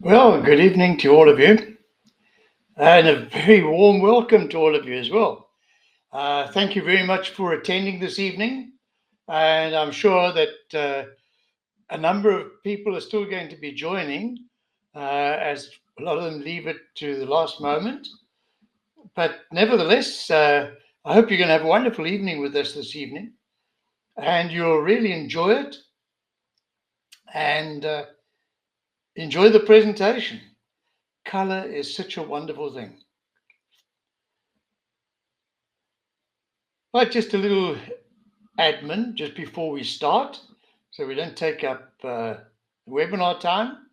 Well, good evening to all of you, and a very warm welcome to all of you as well. Thank you very much for attending this evening, and I'm sure that a number of people are still going to be joining, as a lot of them leave it to the last moment. But nevertheless, I hope you're going to have a wonderful evening with us this evening, and you'll really enjoy it and enjoy the presentation. Color is such a wonderful thing. But just a little admin just before we start, so we don't take up webinar time.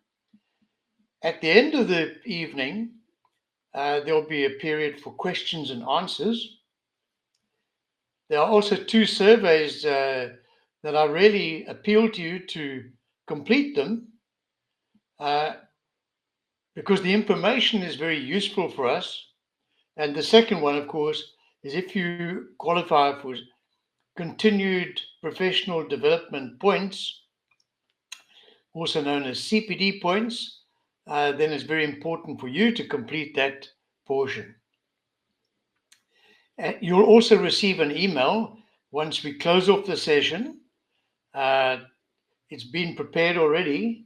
At the end of the evening, there'll be a period for questions and answers. There are also two surveys that I really appeal to you to complete them because the information is very useful for us. And the second one, of course, is if you qualify for continued professional development points, also known as CPD points, then it's very important for you to complete that portion. You'll also receive an email once we close off the session. It's been prepared already,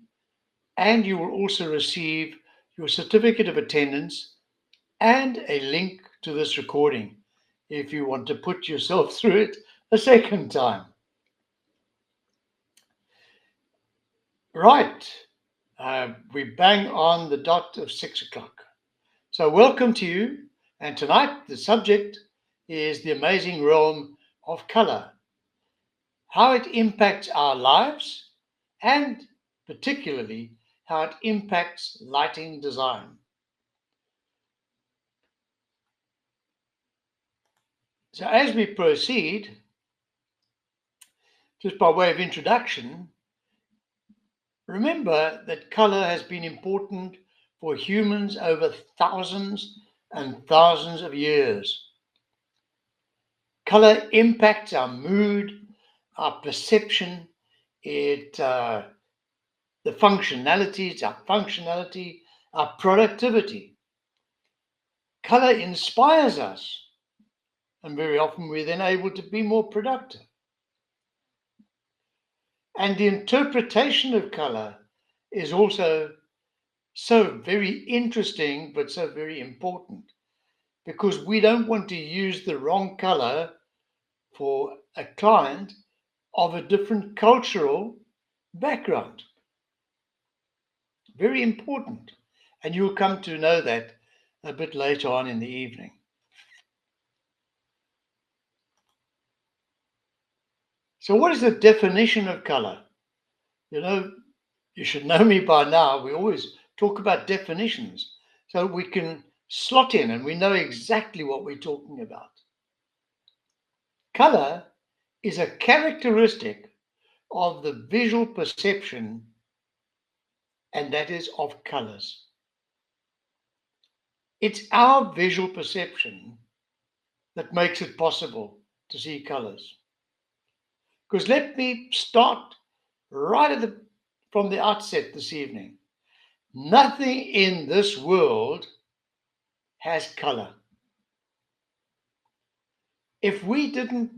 and you will also receive your certificate of attendance and a link to this recording if you want to put yourself through it a second time. Right. We bang on the dot of 6 o'clock. So welcome to you. And tonight the subject is the amazing realm of color, how it impacts our lives, and particularly how it impacts lighting design. So as we proceed, just by way of introduction, remember that color has been important for humans over thousands and thousands of years. Color impacts our mood, our perception, the functionalities, our functionality, our productivity. Color inspires us, and very often we're then able to be more productive. And the interpretation of color is also so very interesting, but so very important, because we don't want to use the wrong color for a client of a different cultural background. Very important. And you'll come to know that a bit later on in the evening. So what is the definition of color? You should know me by now. We always talk about definitions so we can slot in and we know exactly what we're talking about. Color is a characteristic of the visual perception, and that is of colors. It's our visual perception that makes it possible to see colors. Because let me start right from the outset this evening. Nothing in this world has color. If we didn't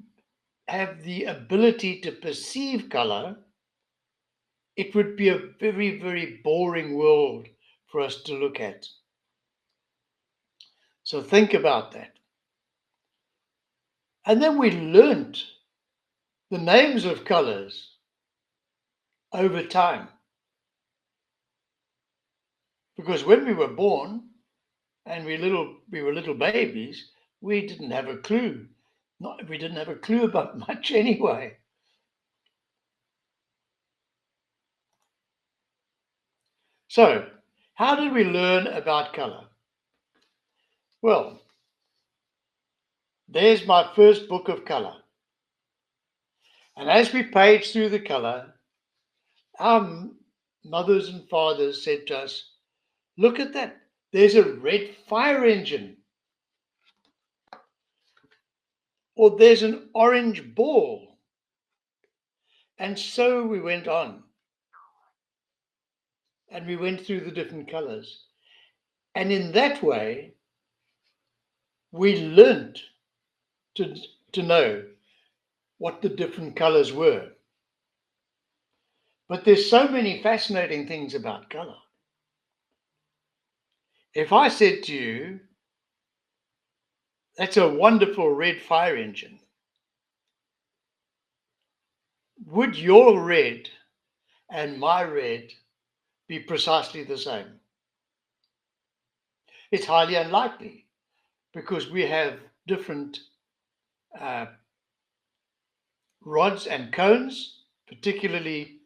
have the ability to perceive color, it would be a very, very boring world for us to look at. So think about that. And then we learned the names of colors over time. Because when we were born and we were little babies, we didn't have a clue. We didn't have a clue about much anyway. So, how did we learn about color? Well, there's my first book of color. And as we page through the color, our mothers and fathers said to us, look at that, there's a red fire engine. Or there's an orange ball. And so we went on. and we went through the different colors. And in that way, we learned to know what the different colors were. But there's so many fascinating things about color. If I said to you, that's a wonderful red fire engine, would your red and my red be precisely the same? It's highly unlikely because we have different rods and cones, particularly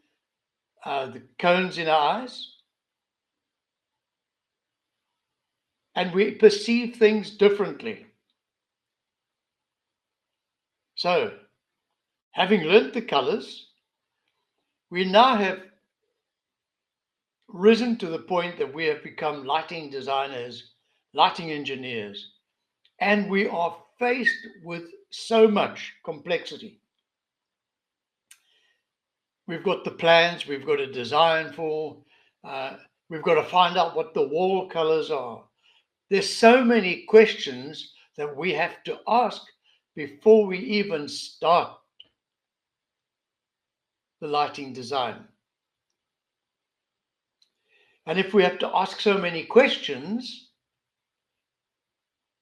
the cones in our eyes, and we perceive things differently. So, having learnt the colors, we now have risen to the point that we have become lighting designers, lighting engineers, and we are faced with so much complexity. We've got the plans, we've got a design for, we've got to find out what the wall colors are. There's so many questions that we have to ask before we even start the lighting design. And if we have to ask so many questions,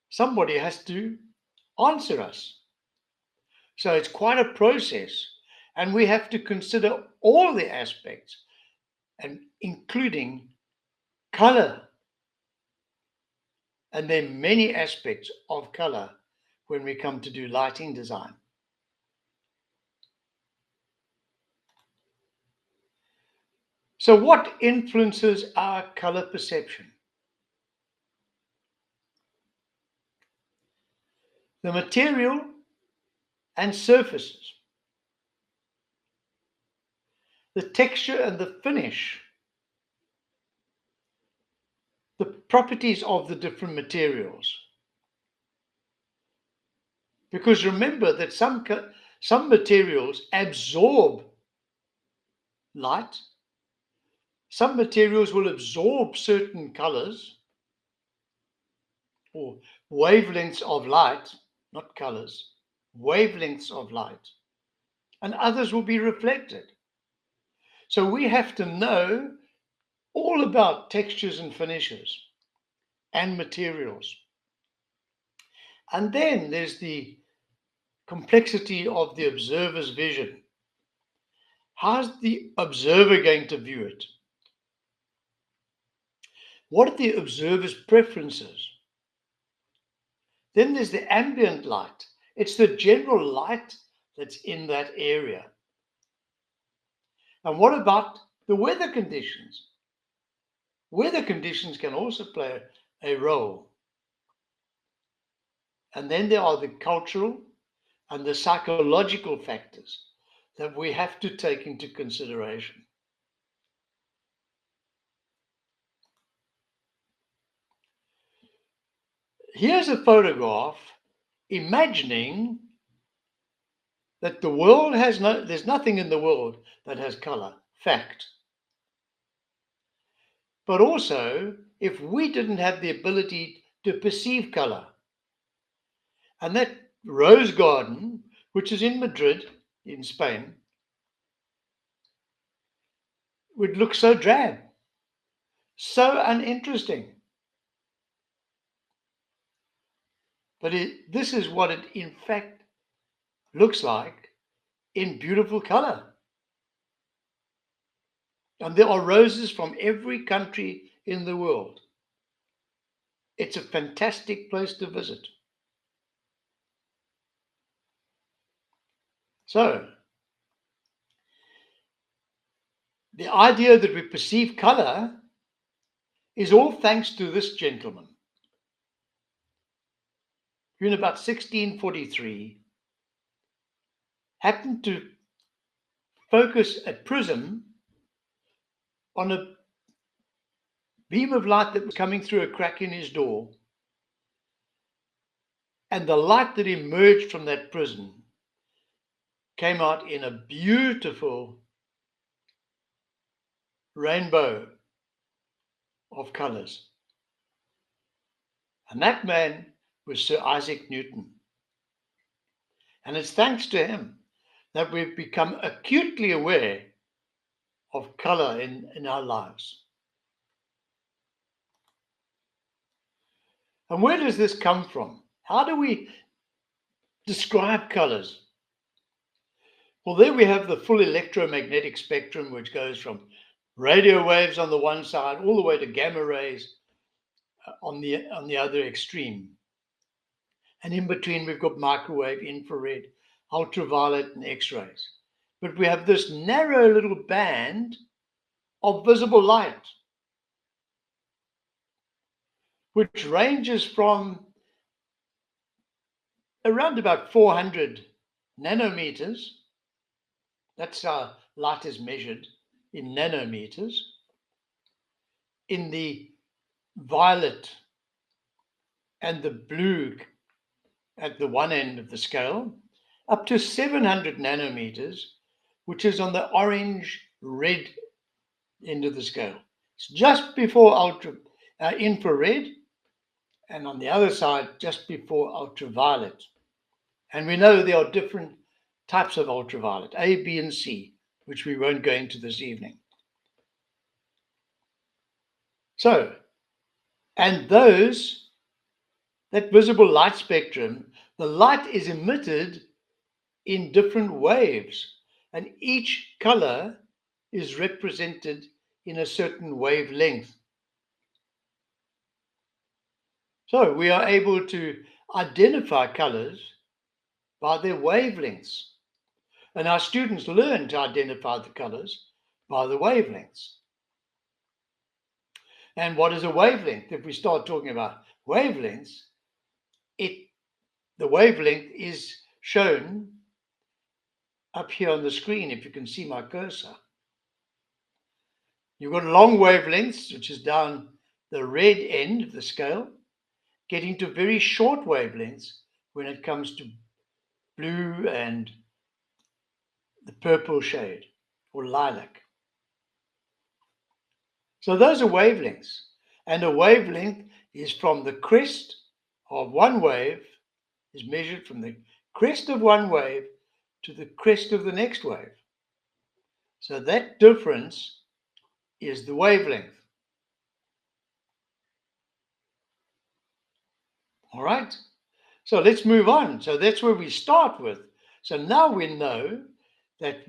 somebody has to answer us. So it's quite a process, and we have to consider all the aspects, and including color. And there are many aspects of color when we come to do lighting design. So what influences our color perception? The material and surfaces, the texture and the finish, the properties of the different materials. Because remember that some materials absorb light, some materials will absorb certain colors or wavelengths of light, not colors, wavelengths of light, and others will be reflected. So we have to know all about textures and finishes and materials. And then there's the complexity of the observer's vision. How's the observer going to view it? What are the observer's preferences? Then there's the ambient light. It's the general light that's in that area. And what about the weather conditions? Weather conditions can also play a role. And then there are the cultural and the psychological factors that we have to take into consideration. Here's a photograph imagining that the world has there's nothing in the world that has color, fact. But also, if we didn't have the ability to perceive color, and that rose garden, which is in Madrid, in Spain, would look so drab, so uninteresting. But this is what it in fact looks like in beautiful color. And there are roses from every country in the world. It's a fantastic place to visit. So, the idea that we perceive color is all thanks to this gentleman. Who in about 1643 happened to focus a prism on a beam of light that was coming through a crack in his door. And the light that emerged from that prism came out in a beautiful rainbow of colors. And that man was Sir Isaac Newton. And it's thanks to him that we've become acutely aware of color in our lives. And where does this come from? How do we describe colors? Well, there we have the full electromagnetic spectrum, which goes from radio waves on the one side all the way to gamma rays on the other extreme. And in between, we've got microwave, infrared, ultraviolet, and X-rays. But we have this narrow little band of visible light, which ranges from around about 400 nanometers. That's how light is measured in nanometers. In the violet and the blue at the one end of the scale, up to 700 nanometers, which is on the orange-red end of the scale. It's just before infrared, and on the other side, just before ultraviolet. And we know there are different types of ultraviolet, A, B, and C, which we won't go into this evening. So, and that visible light spectrum, the light is emitted in different waves, and each color is represented in a certain wavelength. So we are able to identify colors by their wavelengths. And our students learn to identify the colors by the wavelengths. And what is a wavelength? If we start talking about wavelengths, the wavelength is shown up here on the screen, if you can see my cursor. You've got long wavelengths, which is down the red end of the scale, getting to very short wavelengths when it comes to blue and the purple shade or lilac. So those are wavelengths. And a wavelength is from the crest of one wave, is measured from the crest of one wave to the crest of the next wave. So that difference is the wavelength. All right. So let's move on. So that's where we start with. So now we know that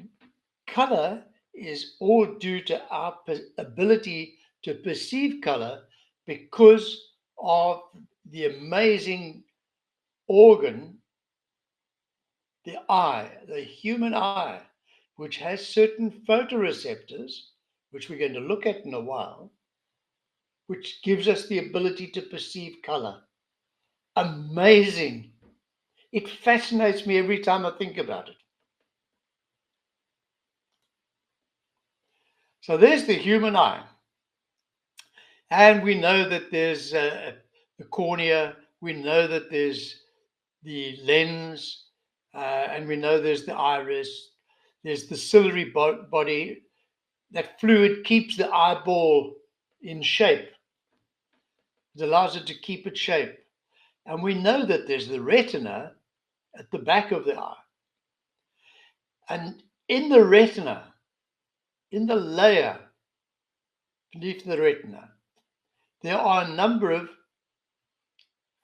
color is all due to our ability to perceive color because of the amazing organ, the eye, the human eye, which has certain photoreceptors, which we're going to look at in a while, which gives us the ability to perceive color. Amazing. It fascinates me every time I think about it. So there's the human eye. And we know that there's the cornea, we know that there's the lens, and we know there's the iris, there's the ciliary body. That fluid keeps the eyeball in shape. It allows it to keep its shape. And we know that there's the retina at the back of the eye. And in the retina, in the layer beneath the retina, there are a number of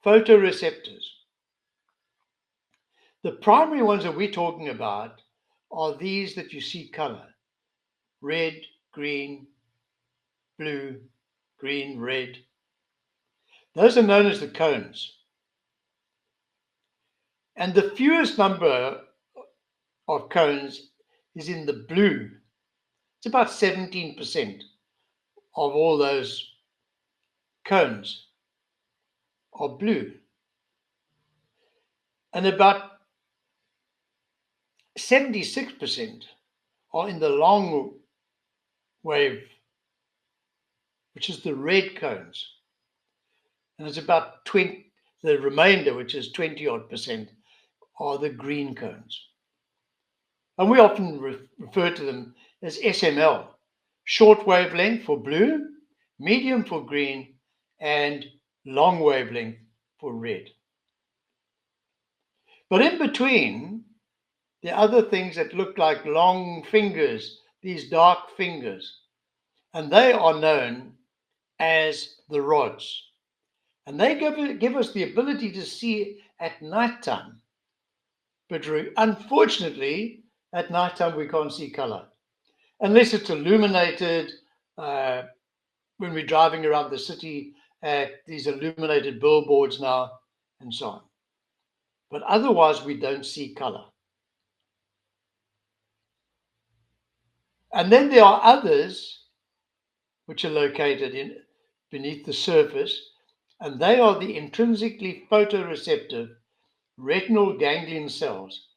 photoreceptors. The primary ones that we're talking about are these that you see color: red, green, blue, green, red. Those are known as the cones. And the fewest number of cones is in the blue. It's about 17% of all those cones are blue. And about 76% are in the long wave, which is the red cones. And it's about 20, the remainder, which is 20 odd percent, are the green cones. And we often refer to them as SML, short wavelength for blue, medium for green, and long wavelength for red. But in between, the other things that look like long fingers, these dark fingers, and they are known as the rods. And they give us the ability to see at nighttime. But unfortunately, at nighttime we can't see color. Unless it's illuminated when we're driving around the city at these illuminated billboards now and so on. But otherwise, we don't see color. And then there are others which are located beneath the surface, and they are the intrinsically photoreceptive retinal ganglion cells,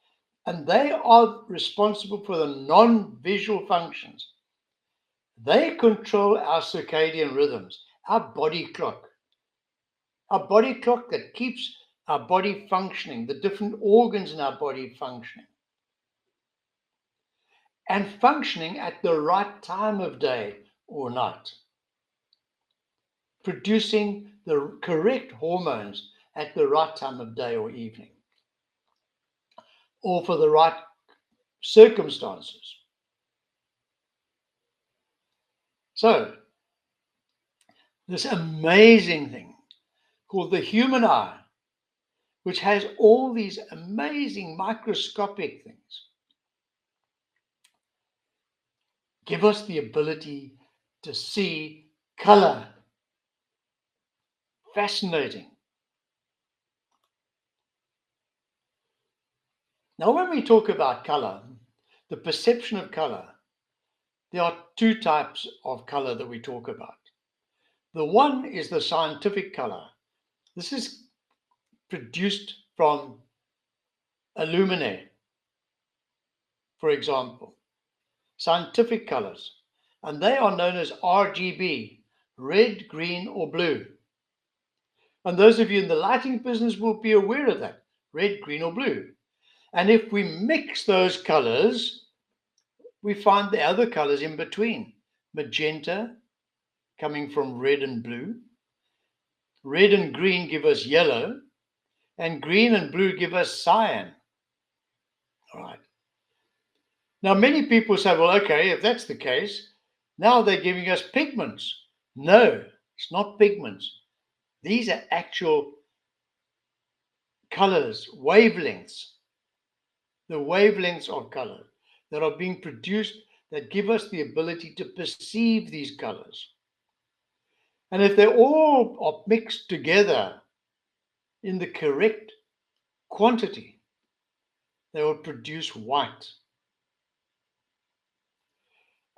and they are responsible for the non-visual functions. They control our circadian rhythms, our body clock that keeps our body functioning, the different organs in our body functioning, and functioning at the right time of day or night, producing the correct hormones at the right time of day or evening, or for the right circumstances. So, this amazing thing called the human eye, which has all these amazing microscopic things, give us the ability to see color. Fascinating. Now, when we talk about color, the perception of color, there are two types of color that we talk about. The one is the scientific color. This is produced from illuminae, for example, scientific colors, and they are known as RGB, red, green, or blue. And those of you in the lighting business will be aware of that, red, green, or blue. And if we mix those colors, we find the other colors in between. Magenta, coming from red and blue. Red and green give us yellow, and green and blue give us cyan. All right. Now, many people say, well, okay, if that's the case, now they're giving us pigments. No, it's not pigments. These are actual colors, wavelengths, the wavelengths of color that are being produced that give us the ability to perceive these colors. And if they all are mixed together in the correct quantity, they will produce white.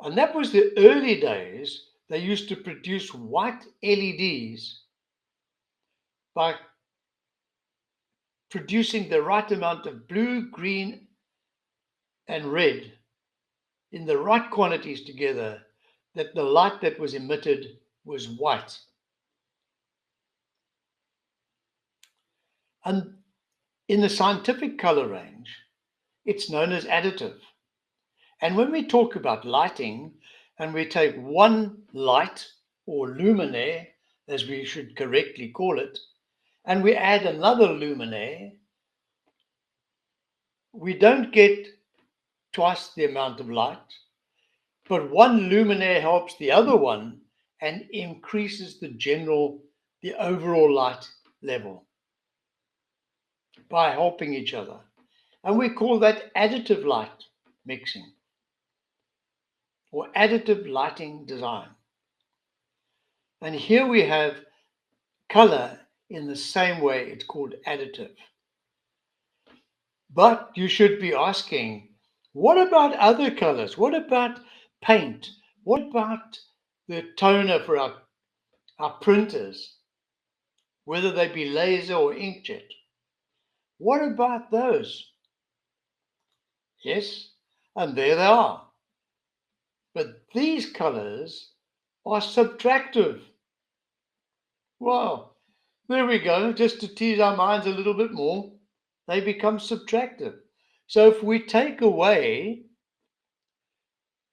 And that was the early days. They used to produce white LEDs by producing the right amount of blue, green, and red in the right quantities together, that the light that was emitted was white. And in the scientific color range, it's known as additive. And when we talk about lighting, and we take one light or luminaire, as we should correctly call it, and we add another luminaire, we don't get twice the amount of light, but one luminaire helps the other one and increases the overall light level by helping each other. And we call that additive light mixing or additive lighting design. And here we have color in the same way. It's called additive. But you should be asking, what about other colors? What about paint? What about the toner for our printers, whether they be laser or inkjet? What about those? Yes, and there they are. But these colors are subtractive. Well, there we go. Just to tease our minds a little bit more, they become subtractive. So if we take away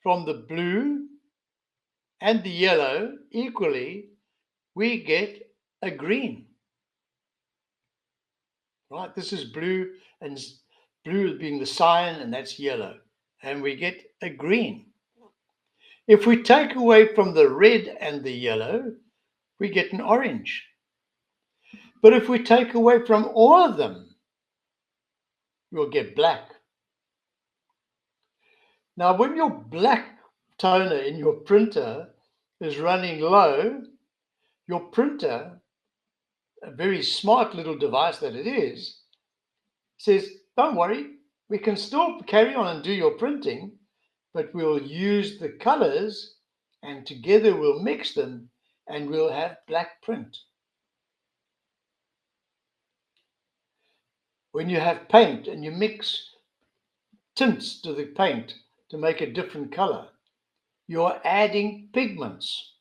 from the blue and the yellow equally, we get a green. Right? This is blue, and blue being the cyan, and that's yellow. And we get a green. If we take away from the red and the yellow, we get an orange. But if we take away from all of them, we'll get black. Now, when your black toner in your printer is running low, your printer, a very smart little device that it is, says, don't worry, we can still carry on and do your printing, but we'll use the colors and together we'll mix them and we'll have black print. When you have paint and you mix tints to the paint to make a different color, you're adding pigments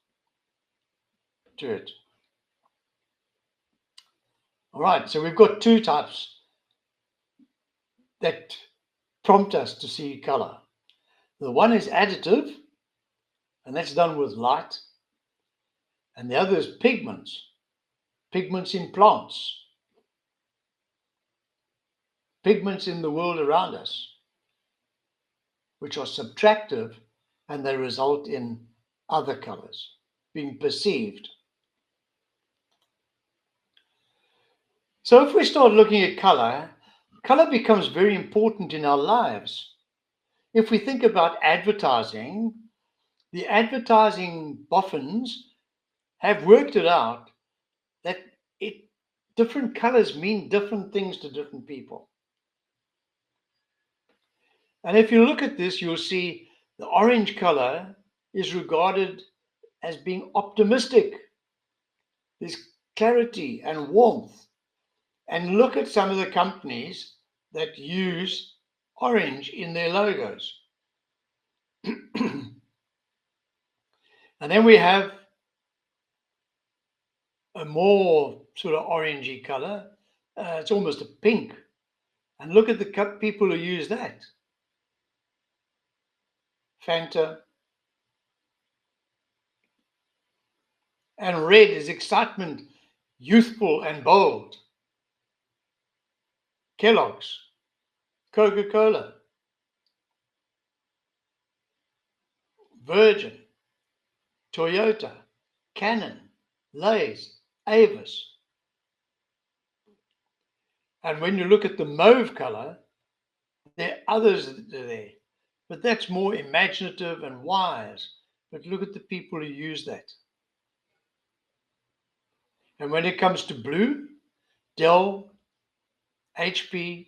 to it. All right, so we've got two types that prompt us to see color. The one is additive, and that's done with light. And the other is pigments, pigments in plants, pigments in the world around us, which are subtractive, and they result in other colors being perceived. So if we start looking at color, color becomes very important in our lives. If we think about advertising, the advertising boffins have worked it out that different colors mean different things to different people. And if you look at this, you'll see the orange color is regarded as being optimistic. There's clarity and warmth. And look at some of the companies that use orange in their logos. And then we have a more sort of orangey color. It's almost a pink. And look at the people who use that. Fanta. And red is excitement, youthful and bold. Kellogg's, Coca-Cola, Virgin, Toyota, Canon, Lay's, Avis. And when you look at the mauve color, there are others that are there, but that's more imaginative and wise. But look at the people who use that. And when it comes to blue, Dell, HP,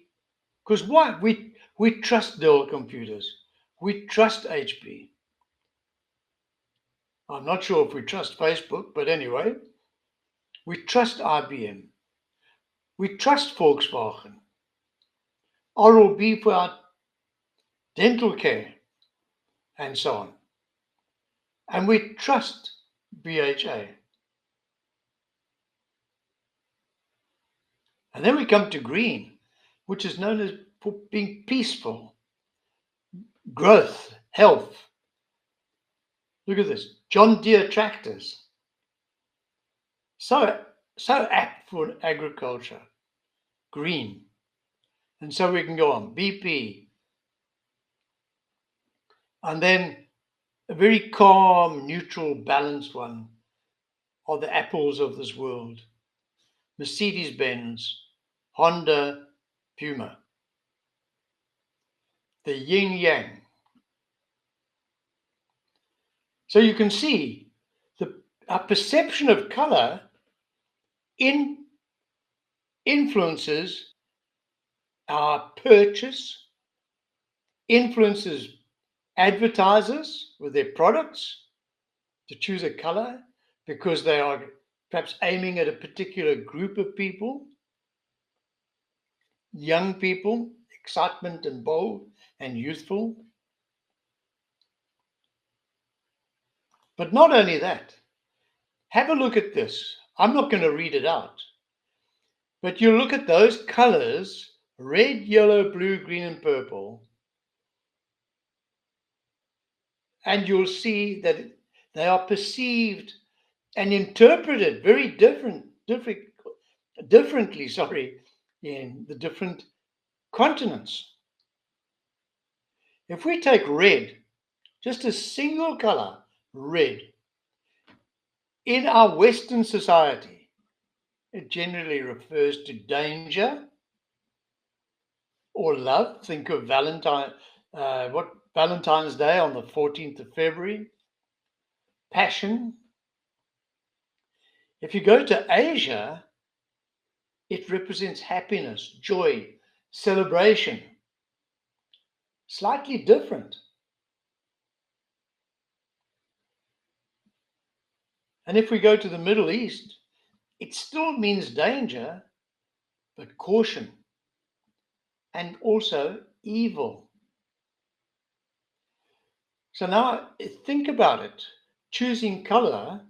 because why? We trust Dell computers. We trust HP. I'm not sure if we trust Facebook, but anyway, we trust IBM. We trust Volkswagen. Oral-B for our dental care, and so on. And we trust BHA. And then we come to green, which is known as for being peaceful, growth, health. Look at this, John Deere tractors. So apt for agriculture, green. And so we can go on, BP. And then a very calm, neutral, balanced one are the Apples of this world. Mercedes-Benz, Honda, Puma. The yin-yang. So you can see our perception of color influences our purchase, influences advertisers with their products to choose a color because they are perhaps aiming at a particular group of people, young people, excitement and bold and youthful. But not only that, have a look at this. I'm not going to read it out, but you look at those colors, red, yellow, blue, green, and purple, and you'll see that They are perceived and interpreted very differently, in the different continents. If we take red, just a single color, red, in our Western society, it generally refers to danger or love. Think of Valentine's Day on the 14th of February. Passion. If you go to Asia, it represents happiness, joy, celebration. Slightly different. And if we go to the Middle East, it still means danger, but caution, and also evil. So now think about it. Choosing color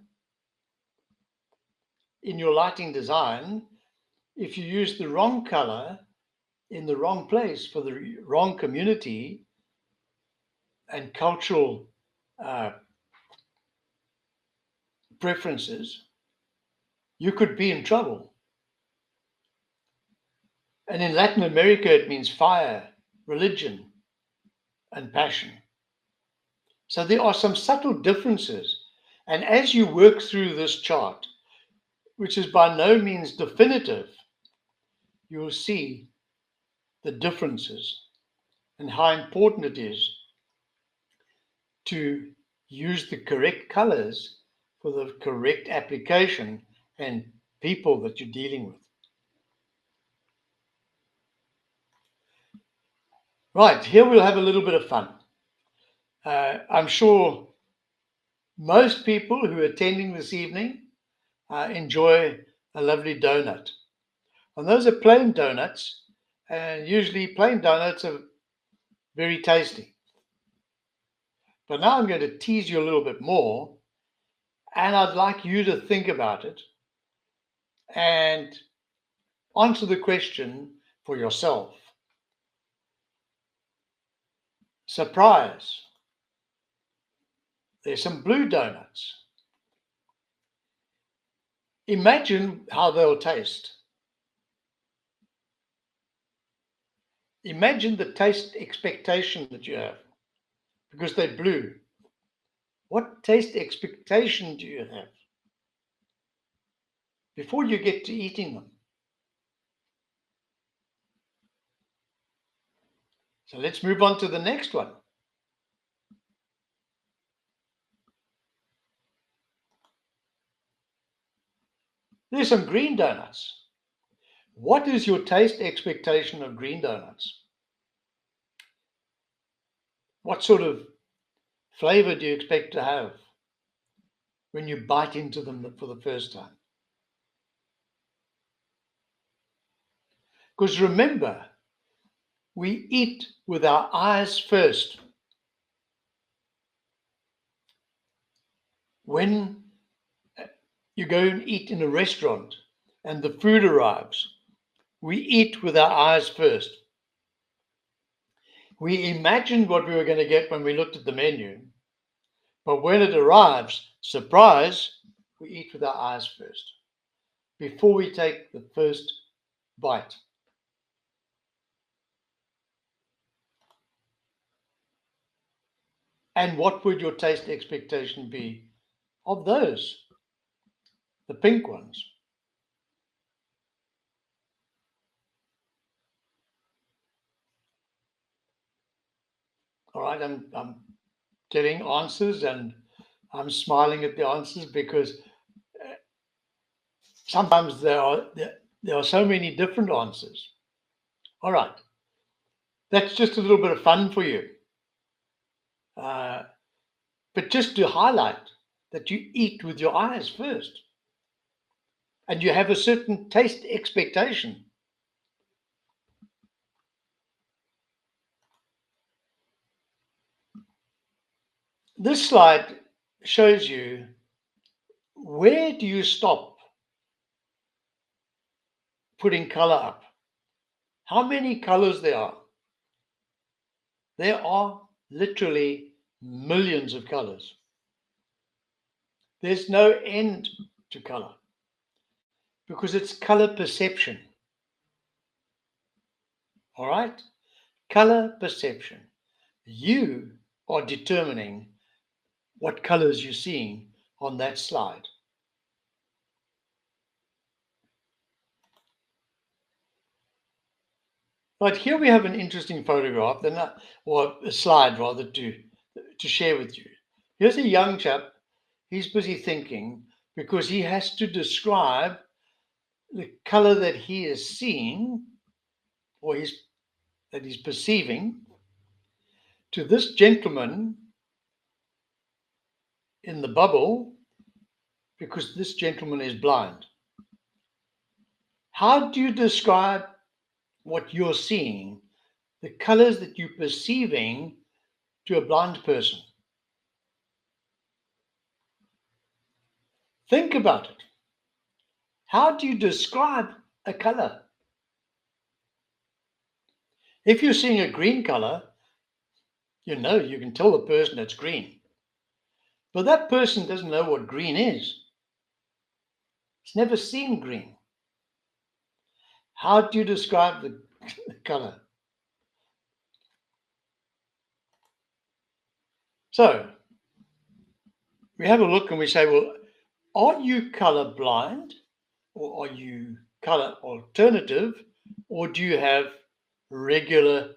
in your lighting design, if you use the wrong color in the wrong place for the wrong community and cultural preferences, you could be in trouble. And in Latin America, it means fire, religion, and passion. So there are some subtle differences. And as you work through this chart, which is by no means definitive, you will see the differences and how important it is to use the correct colors for the correct application and people that you're dealing with. Right, here we'll have a little bit of fun. I'm sure most people who are attending this evening enjoy a lovely donut. And those are plain donuts, and usually plain donuts are very tasty. But now I'm going to tease you a little bit more, and I'd like you to think about it and answer the question for yourself. Surprise. There's some blue donuts. Imagine how they'll taste. Imagine the taste expectation that you have because they're blue. What taste expectation do you have before you get to eating them? So let's move on to the next one. There's some green donuts. What is your taste expectation of green donuts? What sort of flavor do you expect to have when you bite into them for the first time? Because remember, we eat with our eyes first. When you go and eat in a restaurant and the food arrives, we eat with our eyes first. We imagined what we were going to get when we looked at the menu, but when it arrives, surprise, we eat with our eyes first before we take the first bite. And what would your taste expectation be of those? The pink ones. All right, I'm getting answers and I'm smiling at the answers because sometimes there are so many different answers. All right, that's just a little bit of fun for you. But just to highlight that you eat with your eyes first and you have a certain taste expectation. This slide shows you where do you stop putting color up. How many colors there are? There are literally millions of colors. There's no end to color because it's color perception. All right? Color perception. You are determining what colors you're seeing on that slide. Right, here we have an interesting photograph, or a slide rather, to share with you. Here's a young chap. He's busy thinking because he has to describe the color that he is seeing, or that he's perceiving, to this gentleman in the bubble, because this gentleman is blind. How do you describe what you're seeing, the colors that you're perceiving, to a blind person? Think about it. How do you describe a color? If you're seeing a green color, you can tell the person it's green. But that person doesn't know what green is. It's never seen green. How do you describe the color? So we have a look and we say, well, are you color blind, or are you color alternative, or do you have regular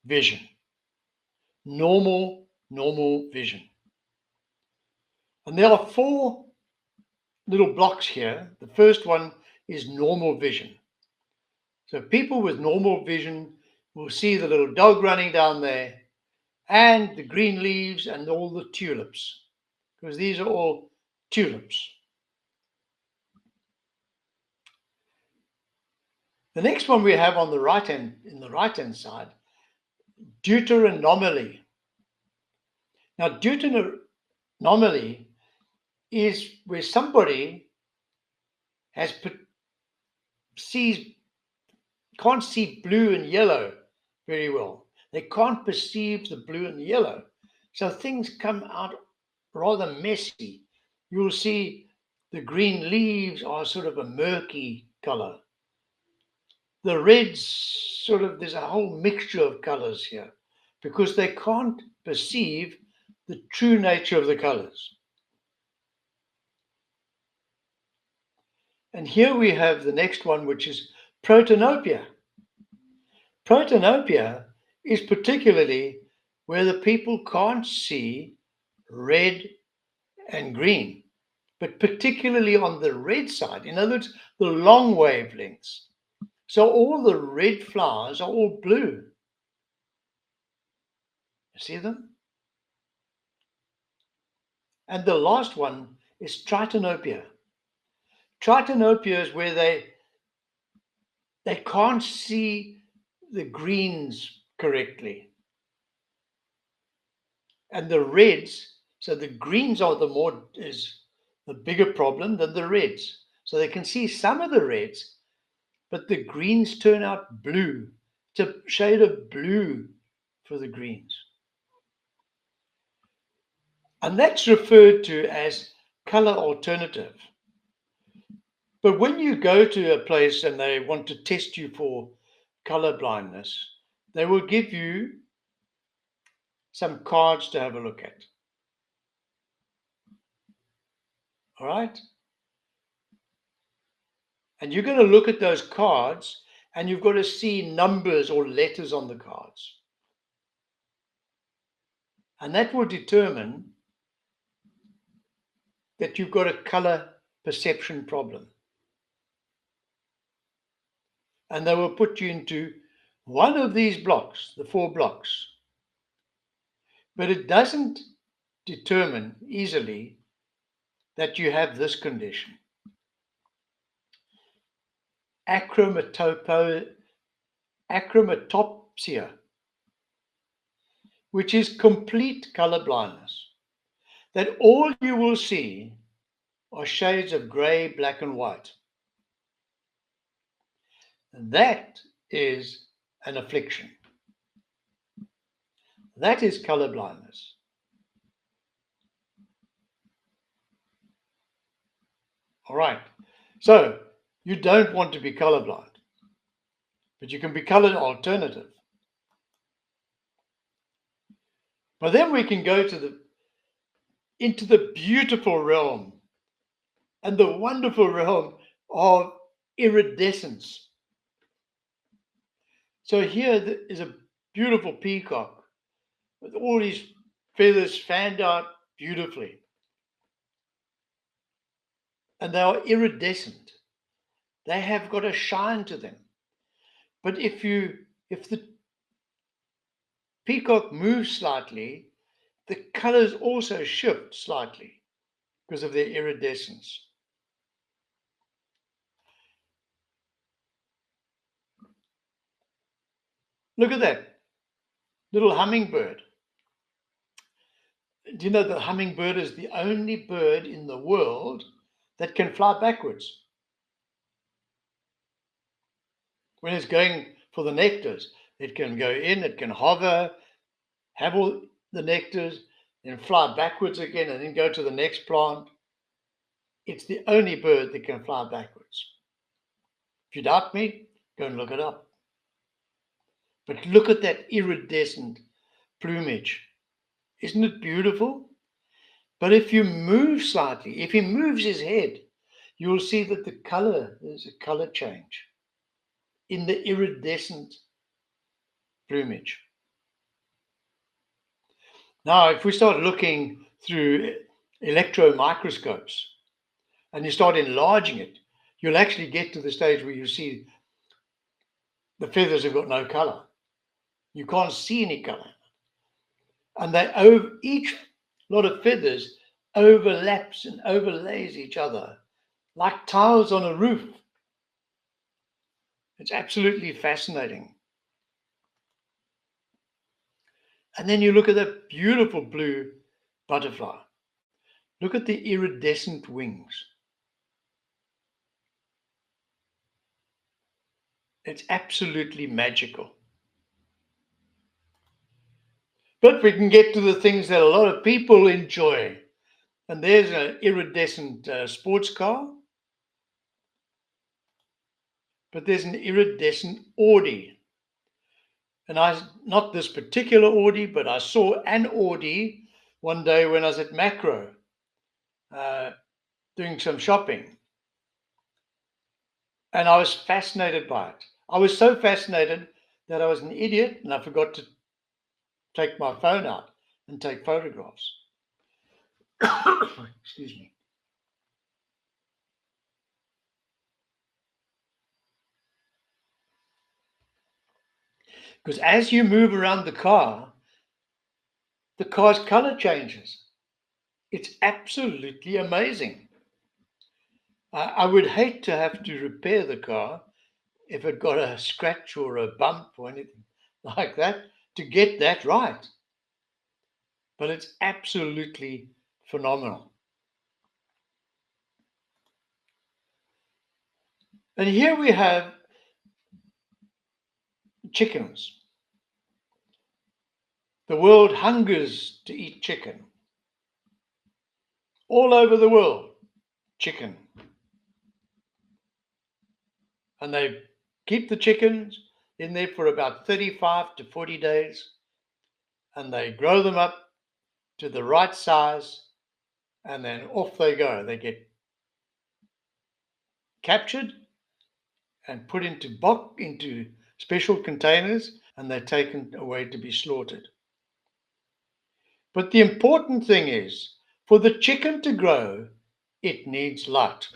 vision? Normal vision. And there are 4 little blocks here. The first one is normal vision. So people with normal vision will see the little dog running down there and the green leaves and all the tulips, because these are all tulips. The next one we have on the right hand, in the right hand side, deuteranomaly. Now, deuteranomaly is where somebody can't see blue and yellow very well. They can't perceive the blue and the yellow. So things come out rather messy. You'll see the green leaves are sort of a murky color. The reds, there's a whole mixture of colors here because they can't perceive the true nature of the colors. And here we have the next one, which is protanopia. Protanopia is particularly where the people can't see red and green, but particularly on the red side. In other words, the long wavelengths. So all the red flowers are all blue. You see them? And the last one is tritanopia. Tritanopia is where they can't see the greens correctly. And the reds, so the greens are the bigger problem than the reds. So they can see some of the reds, but the greens turn out blue. It's a shade of blue for the greens. And that's referred to as color alternative. But when you go to a place and they want to test you for color blindness, they will give you some cards to have a look at. All right? And you're going to look at those cards and you've got to see numbers or letters on the cards. And that will determine that you've got a color perception problem. And they will put you into one of these blocks, the 4 blocks. But it doesn't determine easily that you have this condition. Achromatopsia, which is complete color blindness. That all you will see are shades of gray, black, and white. And that is an affliction. That is color blindness. All right. So you don't want to be colorblind, but you can be color alternative. But then we can go into the beautiful realm and the wonderful realm of iridescence. So here is a beautiful peacock with all these feathers fanned out beautifully. And they are iridescent. They have got a shine to them. But if the peacock moves slightly, the colors also shift slightly because of their iridescence. Look at that little hummingbird. Do you know the hummingbird is the only bird in the world that can fly backwards when it's going for the nectars? It can go in, it can hover, have all the nectars, then fly backwards again, and then go to the next plant. It's the only bird that can fly backwards. If you doubt me, go and look it up. But look at that iridescent plumage. Isn't it beautiful? But if you move slightly, if he moves his head, you'll see that there's a color change in the iridescent plumage. Now, if we start looking through electron microscopes and you start enlarging it, you'll actually get to the stage where you see the feathers have got no color. You can't see any color. And each lot of feathers overlaps and overlays each other like tiles on a roof. It's absolutely fascinating. And then you look at that beautiful blue butterfly. Look at the iridescent wings. It's absolutely magical. But we can get to the things that a lot of people enjoy. And there's an iridescent sports car. But there's an iridescent Audi. And not this particular Audi, but I saw an Audi one day when I was at Macro doing some shopping. And I was fascinated by it. I was so fascinated that I was an idiot and I forgot to take my phone out and take photographs. Excuse me. Because as you move around the car's color changes. It's absolutely amazing. I would hate to have to repair the car if it got a scratch or a bump or anything like that to get that right. But it's absolutely phenomenal. And here we have chickens. The world hungers to eat chicken. All over the world, chicken. And they keep the chickens in there for about 35 to 40 days. And they grow them up to the right size. And then off they go. They get captured and put into special containers, and they're taken away to be slaughtered. But the important thing is, for the chicken to grow, it needs light.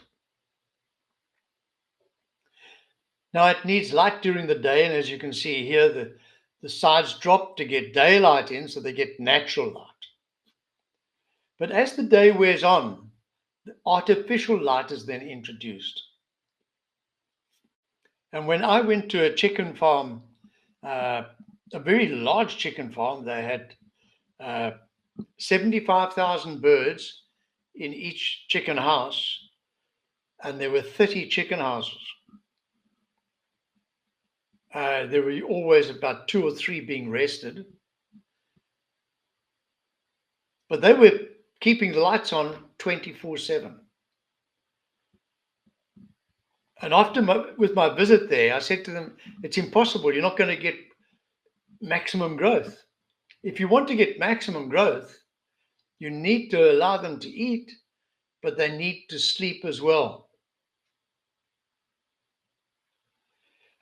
Now, it needs light during the day, and as you can see here, the sides drop to get daylight in, so they get natural light. But as the day wears on, the artificial light is then introduced. And when I went to a chicken farm, a very large chicken farm, they had 75,000 birds in each chicken house, and there were 30 chicken houses. There were always about 2 or 3 being rested. But they were keeping the lights on 24/7. And with my visit there, I said to them, it's impossible. You're not going to get maximum growth. If you want to get maximum growth, you need to allow them to eat, but they need to sleep as well.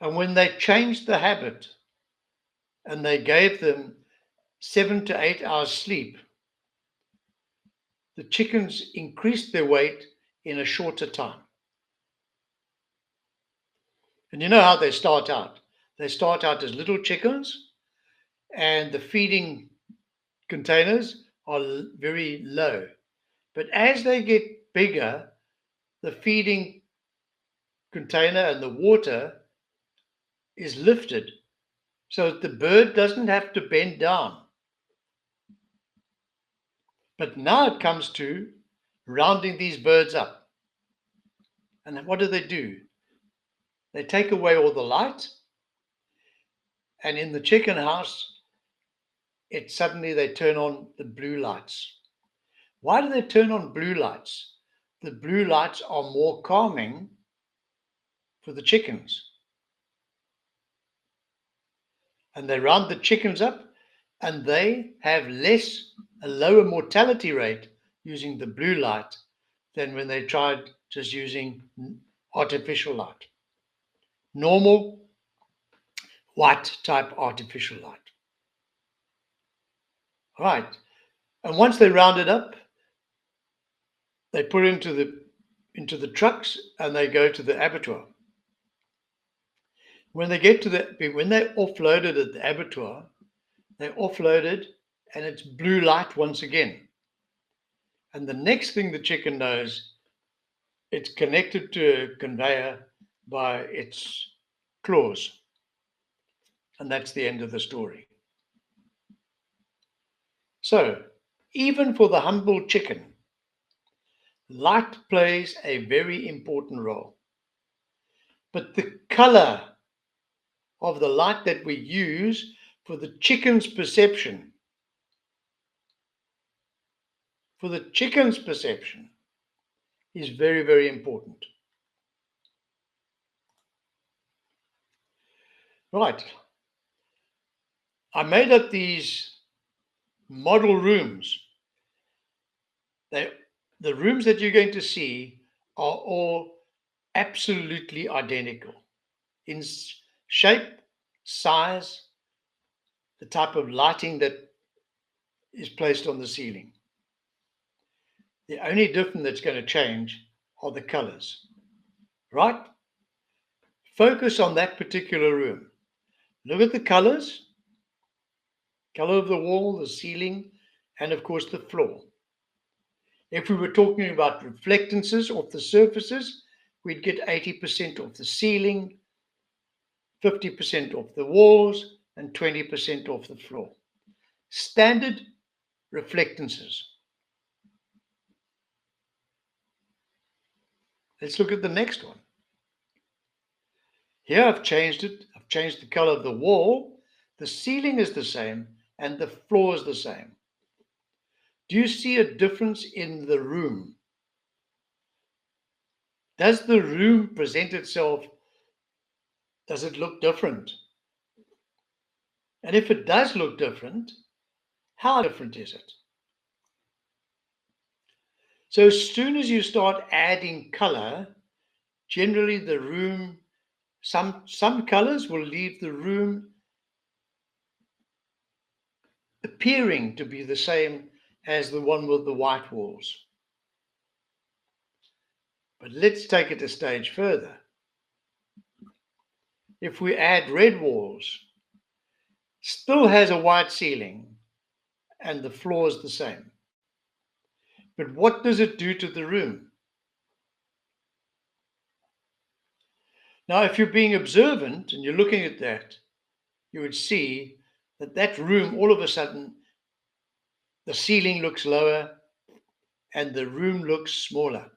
And when they changed the habit and they gave them 7 to 8 hours sleep, the chickens increased their weight in a shorter time. And you know how they start out. They start out as little chickens, and the feeding containers are very low. But as they get bigger, the feeding container and the water is lifted so that the bird doesn't have to bend down. But now it comes to rounding these birds up. And what do? They take away all the light, and in the chicken house, suddenly they turn on the blue lights. Why do they turn on blue lights? The blue lights are more calming for the chickens. And they round the chickens up, and they have a lower mortality rate using the blue light than when they tried just using artificial light. Normal white type artificial light. All right. And once they round it up, they put it into the trucks and they go to the abattoir. When they offload it at the abattoir, they offload it and it's blue light once again. And the next thing the chicken knows, it's connected to a conveyor by its claws. And that's the end of the story. So, even for the humble chicken, light plays a very important role. But the color of the light that we use for the chicken's perception, is very, very important. Right. I made up these model rooms. The rooms that you're going to see are all absolutely identical in shape, size, the type of lighting that is placed on the ceiling. The only difference that's going to change are the colors. Right? Focus on that particular room. Look at the colors, color of the wall, the ceiling, and of course the floor. If we were talking about reflectances off the surfaces, we'd get 80% off the ceiling, 50% off the walls, and 20% off the floor. Standard reflectances. Let's look at the next one. Here I've changed it. I've changed the color of the wall. The ceiling is the same and the floor is the same. Do you see a difference in the room? Does the room present itself? Does it look different? And if it does look different, how different is it? So as soon as you start adding color, generally the room, some colors will leave the room appearing to be the same as the one with the white walls. But let's take it a stage further. If we add red walls, still has a white ceiling and the floor is the same. But what does it do to the room? Now, if you're being observant and you're looking at that, you would see that that room, all of a sudden, the ceiling looks lower and the room looks smaller.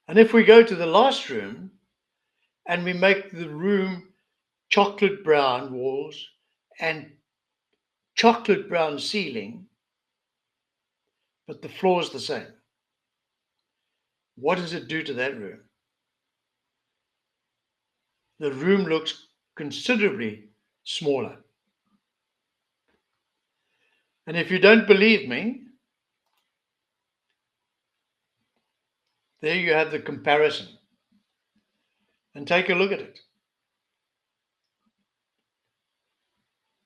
And if we go to the last room and we make the room chocolate brown walls and chocolate brown ceiling, but the floor is the same. what does it do to that room? The room looks considerably smaller. And if you don't believe me, there you have the comparison. And take a look at it.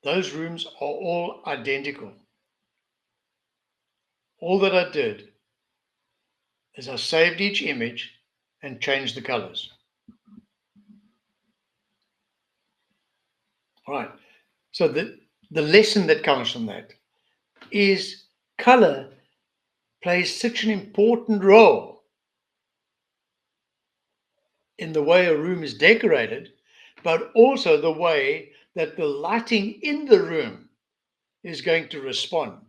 Those rooms are all identical. All that I did is I saved each image and changed the colors. All right. So the lesson that comes from that is color plays such an important role in the way a room is decorated, but also the way that the lighting in the room is going to respond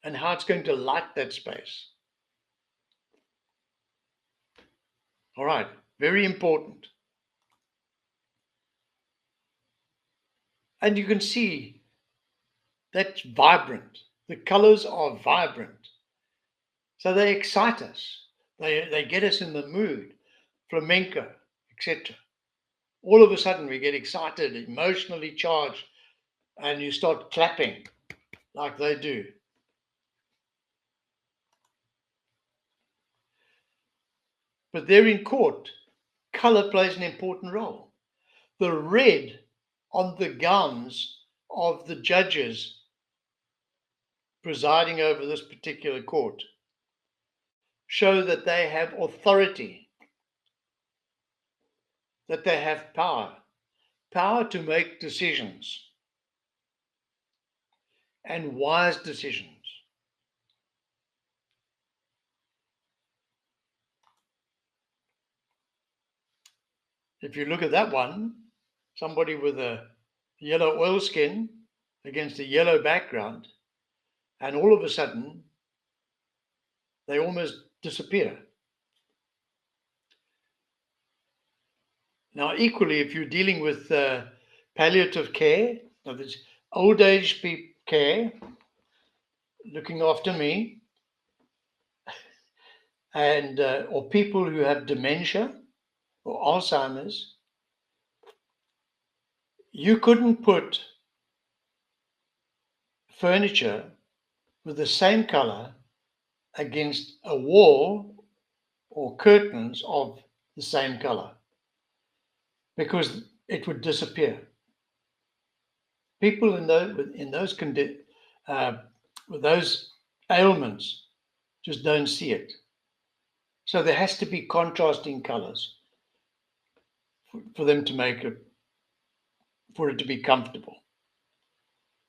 and how it's going to light that space. All right, very important. And you can see that's vibrant. The colors are vibrant. So they excite us. They get us in the mood, flamenco, etc. All of a sudden we get excited, emotionally charged, and you start clapping like they do. But there in court, color plays an important role. The red on the gowns of the judges presiding over this particular court show that they have authority, that they have power to make decisions and wise decisions. If you look at that one, somebody with a yellow oil skin against a yellow background, and all of a sudden they almost disappear. Now, equally, if you're dealing with palliative care, there's old age care, looking after me, and or people who have dementia or Alzheimer's, you couldn't put furniture with the same color against a wall or curtains of the same color because it would disappear. People with those ailments just don't see it. So there has to be contrasting colors for them to make it, for it to be comfortable.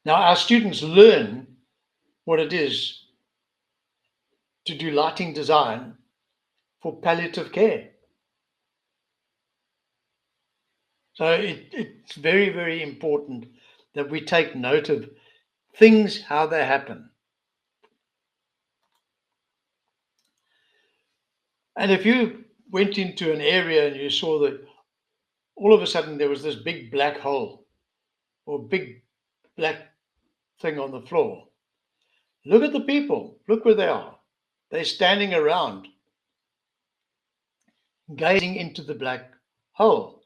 Now our students learn what it is to do lighting design for palliative care. So it's very, very important that we take note of things, how they happen. And if you went into an area and you saw that all of a sudden there was this big black hole or big black thing on the floor, look at the people, look where they are. They're standing around, gazing into the black hole,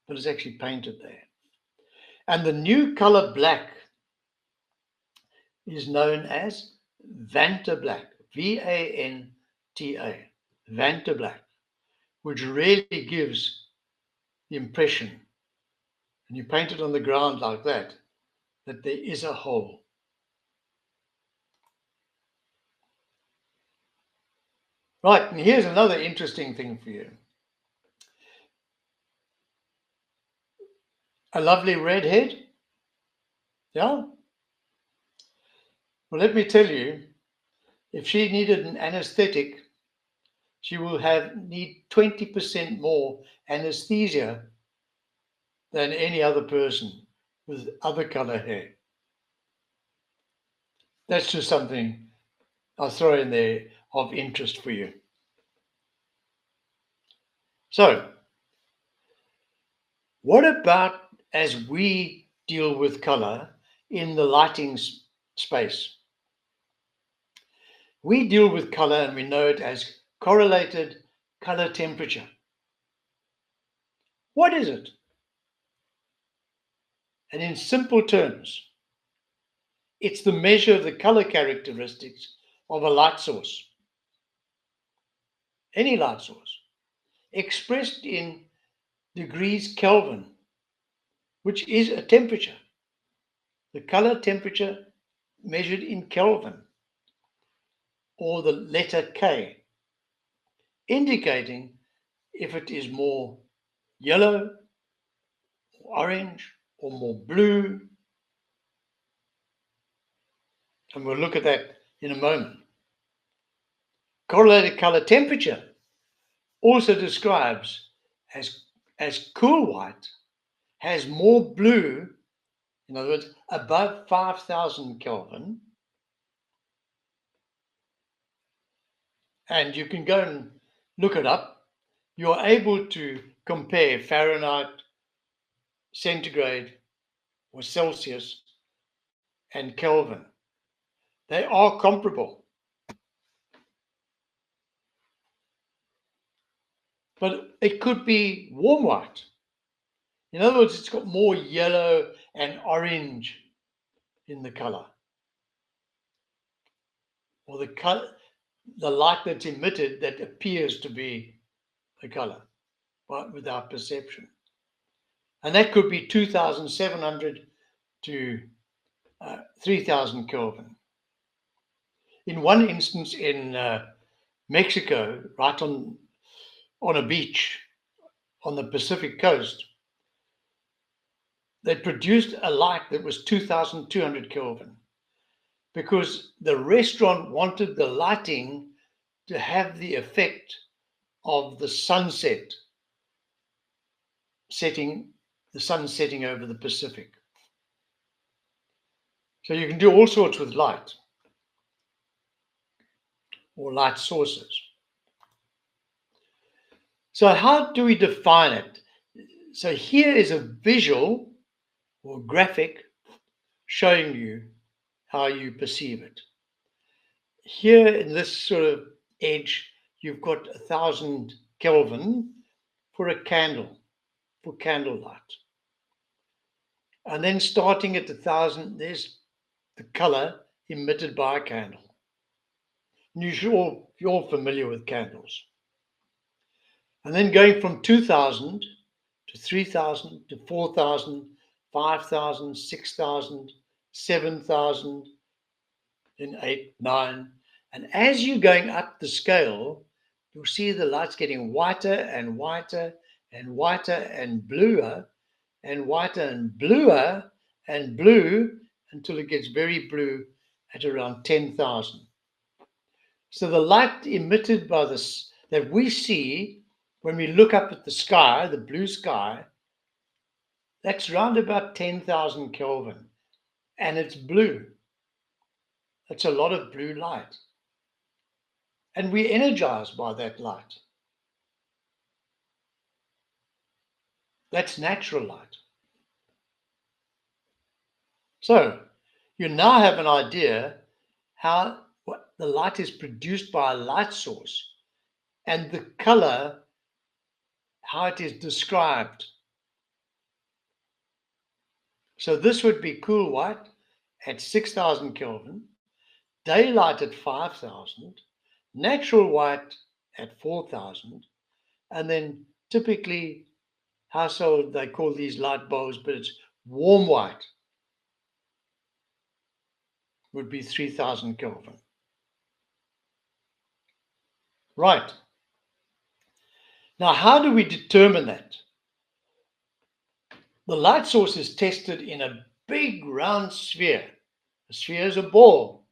but it's actually painted there. And the new color black is known as Vanta black, V-A-N-T-A, Vanta black, which really gives the impression, and you paint it on the ground like that there is a hole. Right, and here's another interesting thing for you. A lovely redhead, yeah? Well, let me tell you, if she needed an anesthetic, she will need 20% more anesthesia than any other person with other color hair. That's just something I'll throw in there of interest for you. So, what about as we deal with color in the lighting space? We deal with color and we know it as correlated color temperature. What is it? And in simple terms, it's the measure of the color characteristics of a light source, any light source, expressed in degrees Kelvin, which is a temperature. The color temperature measured in Kelvin, or the letter K, indicating if it is more yellow, or orange, or more blue. And we'll look at that in a moment. Correlated color temperature also describes as cool white has more blue, in other words, above 5,000 Kelvin. And you can go and look it up. You're able to compare Fahrenheit, centigrade, or Celsius and Kelvin. They are comparable. But it could be warm white. In other words, it's got more yellow and orange in the color. Or the light that's emitted that appears to be the color, but without perception. And that could be 2,700 to 3,000 Kelvin. In one instance in Mexico, right on a beach on the Pacific coast, they produced a light that was 2,200 Kelvin because the restaurant wanted the lighting to have the effect of the sunset setting, the sun setting over the Pacific. So you can do all sorts with light or light sources. So how do we define it? So here is a visual or graphic showing you how you perceive it. Here in this sort of edge, you've got 1,000 Kelvin for a candle, for candlelight. And then starting at 1,000, there's the color emitted by a candle. And you're all familiar with candles. And then going from 2,000 to 3,000 to 4,000, 5,000, 6,000, 7,000, then 8, 9. And as you're going up the scale, you'll see the light's getting whiter and whiter and whiter and bluer and whiter and bluer and blue until it gets very blue at around 10,000. So the light emitted by this that we see when we look up at the sky, the blue sky, that's round about 10,000 Kelvin, and it's blue. That's a lot of blue light. And we're energized by that light. That's natural light. So you now have an idea how the light is produced by a light source and the color, how it is described. So this would be cool white at 6,000 Kelvin, daylight at 5,000, natural white at 4,000, and then typically household, they call these light bulbs, but it's warm white would be 3,000 Kelvin. Right. Now, how do we determine that? The light source is tested in a big round sphere. A sphere is a ball,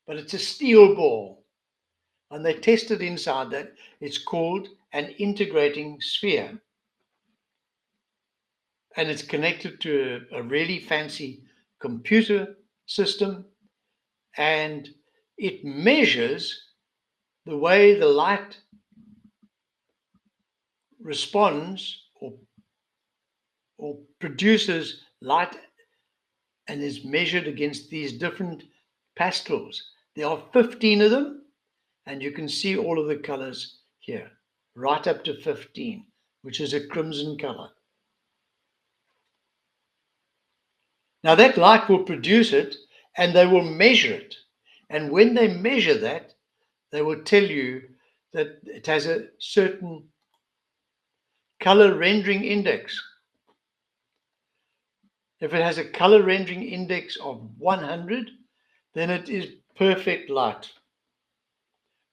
but it's a steel ball. And they tested inside that. It's called an integrating sphere. And it's connected to a really fancy computer system. And it measures the way the light responds or produces light and is measured against these different Pascals. There are 15 of them, and you can see all of the colors here, right up to 15, which is a crimson color. Now that light will produce it, and they will measure it. And when they measure that, they will tell you that it has a certain color rendering index. If it has a color rendering index of 100, then it is perfect light.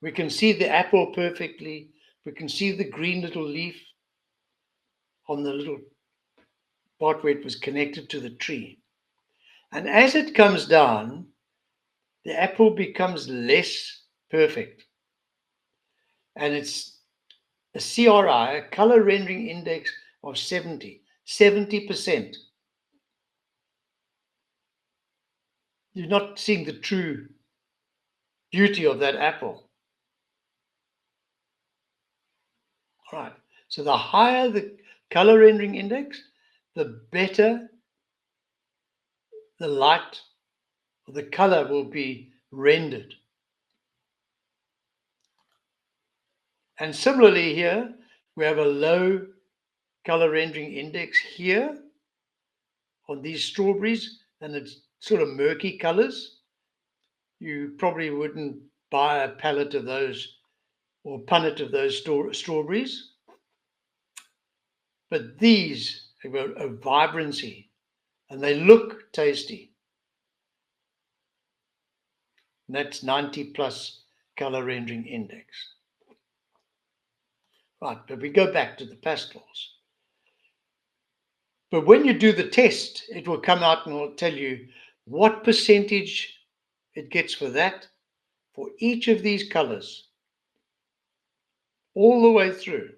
We can see the apple perfectly. We can see the green little leaf on the little part where it was connected to the tree. And as it comes down, the apple becomes less perfect. And it's a CRI, a color rendering index of 70%. You're not seeing the true beauty of that apple. All right. So the higher the color rendering index, the better the light or the color will be rendered. And similarly here, we have a low color rendering index here on these strawberries, and it's sort of murky colors. You probably wouldn't buy a pallet of those or punnet of those strawberries. But these have a vibrancy, and they look tasty. And that's 90 plus color rendering index. Right, but we go back to the pastels. But when you do the test, it will come out and will tell you what percentage it gets for that, for each of these colors, all the way through.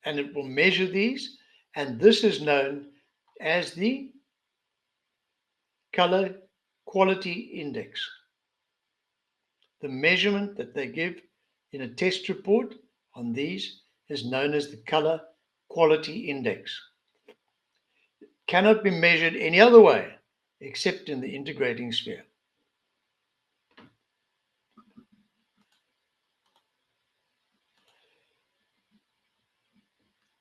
And it will measure these, and this is known as the color quality index. The measurement that they give in a test report on these is known as the color quality index. It cannot be measured any other way except in the integrating sphere.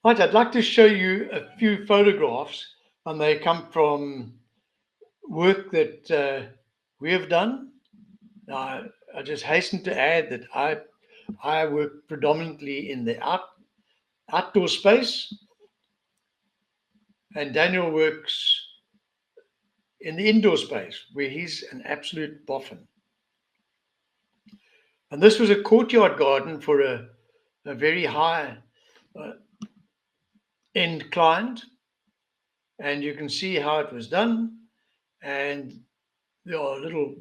Right, I'd like to show you a few photographs, and they come from work that we have done. Now, I just hasten to add that I work predominantly in the outdoor space, and Daniel works in the indoor space, where he's an absolute boffin. And this was a courtyard garden for a very high end client, and you can see how it was done. And there are little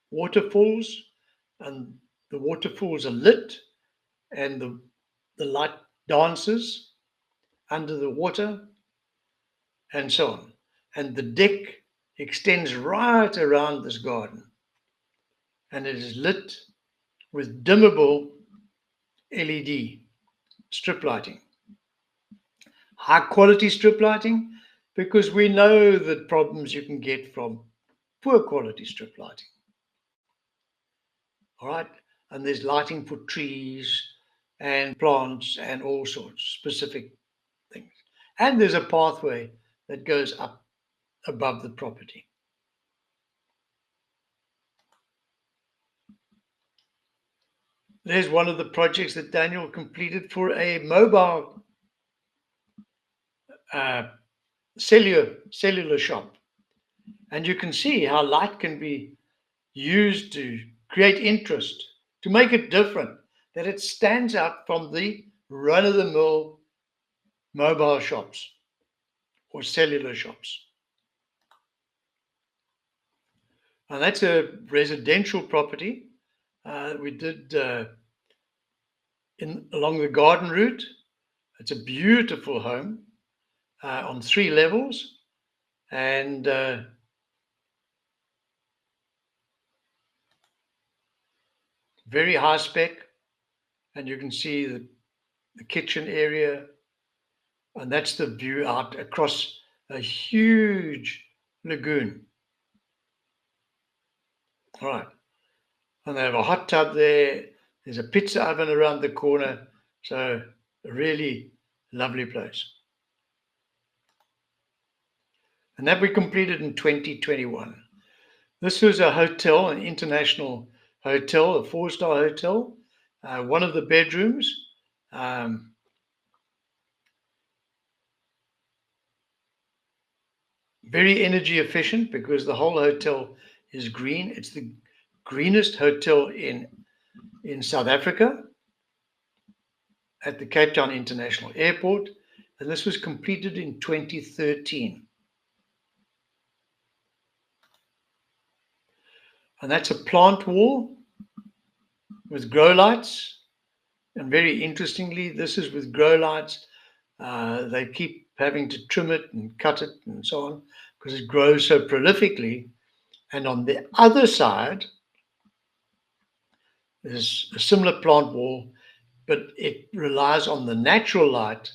waterfalls, and the waterfalls are lit, and the light dances under the water, and so on. And the deck extends right around this garden, and it is lit with dimmable LED strip lighting. High quality strip lighting, because we know the problems you can get from poor quality strip lighting. All right, and there's lighting for trees and plants and all sorts, specific things. And there's a pathway that goes up above the property. There's one of the projects that Daniel completed for a mobile cellular shop. And you can see how light can be used to create interest, to make it different, that it stands out from the run-of-the-mill mobile shops or cellular shops. And that's a residential property. We did along the garden route. It's a beautiful home on 3 levels, and very high spec. And you can see the kitchen area, and that's the view out across a huge lagoon. All right. And they have a hot tub there. There's a pizza oven around the corner. So a really lovely place. And that we completed in 2021. This was a hotel, an international hotel, a 4-star hotel. One of the bedrooms, very energy efficient because the whole hotel is green. It's the greenest hotel in South Africa at the Cape Town International Airport. And this was completed in 2013. And that's a plant wall with grow lights. And very interestingly, this is with grow lights. They keep having to trim it and cut it and so on because it grows so prolifically. And on the other side, there's a similar plant wall, but it relies on the natural light,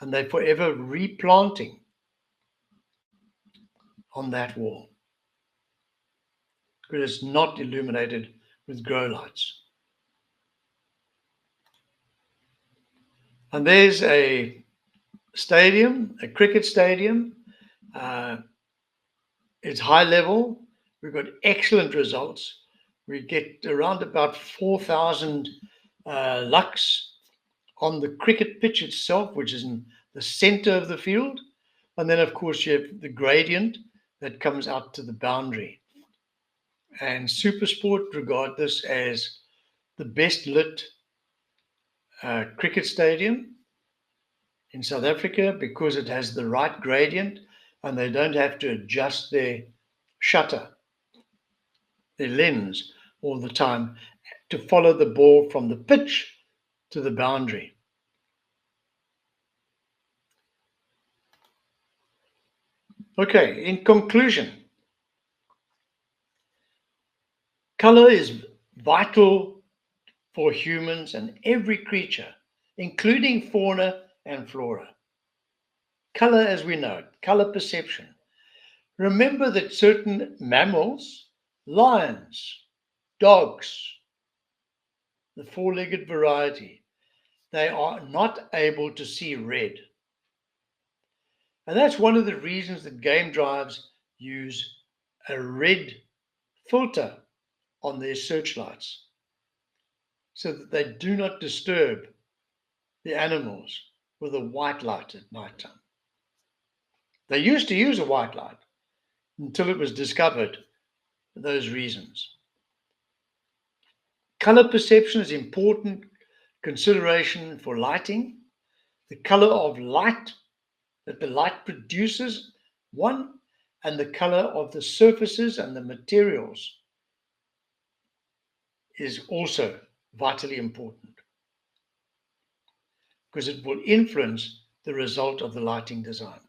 and they're forever replanting on that wall because it's not illuminated with grow lights. And there's a stadium, a cricket stadium. It's high level. We've got excellent results. We get around about 4,000 lux on the cricket pitch itself, which is in the center of the field. And then, of course, you have the gradient that comes out to the boundary. And Supersport regard this as the best lit cricket stadium in South Africa because it has the right gradient and they don't have to adjust their shutter, their lens all the time to follow the ball from the pitch to the boundary. Okay, in conclusion, color is vital for humans and every creature, including fauna and flora. Color, as we know it, color perception. Remember that certain mammals, lions, dogs, the four-legged variety, they are not able to see red. And that's one of the reasons that game drives use a red filter on their searchlights so that they do not disturb the animals with a white light at night time. They used to use a white light until it was discovered for those reasons. Color perception is important consideration for lighting. The color of light that the light produces, one, and the color of the surfaces and the materials is also vitally important because it will influence the result of the lighting design.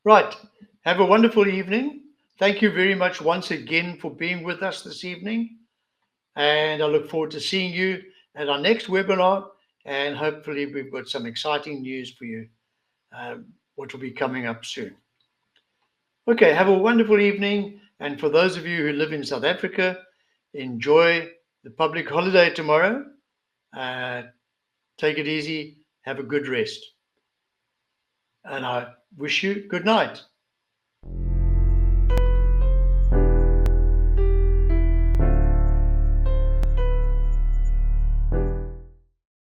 Right. Have a wonderful evening. Thank you very much once again for being with us this evening. And I look forward to seeing you at our next webinar. And hopefully we've got some exciting news for you, which will be coming up soon. Okay, have a wonderful evening. And for those of you who live in South Africa, enjoy the public holiday tomorrow. Take it easy. Have a good rest. And I wish you good night.